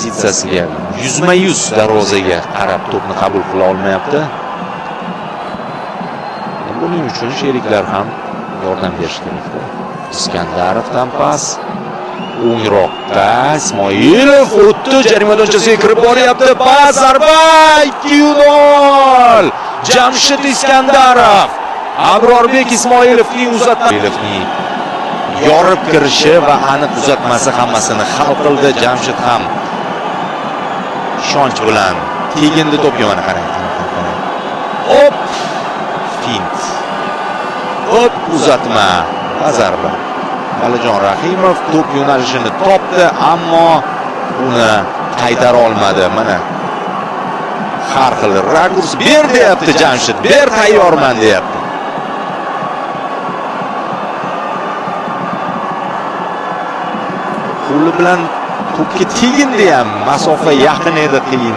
pozitsiyasiga yuzma-yuz darvozaga qarab to'pni qabul qila olmayapti. Buning uchun sheriklar ham yordam berish kerak. Iskandarovdan pas o'ngroqqa Ismoilov o'tdi, jarima maydonchasiga kirib boryapti. Pas, zarba 2-0. Jamshid Iskandarov Abrorbek Ismoilovning uzatmasini yorib kirishi va aniq uzatmasi hammasini hal qildi. Jamshid ham ishonch bilan tegindi to'pga, mana qarang. Hop! Fint. Hop, uzatma va zarba. Alijon Rahimov to'p yo'nalishini topdi, ammo uni qaytara olmadi. Mana har xil rakurs ber deyapti Jamshid. Ber, tayyorman deyapti. Qo'li bilan to'pga tegindi ham, masofa yaqin edi, qiyin.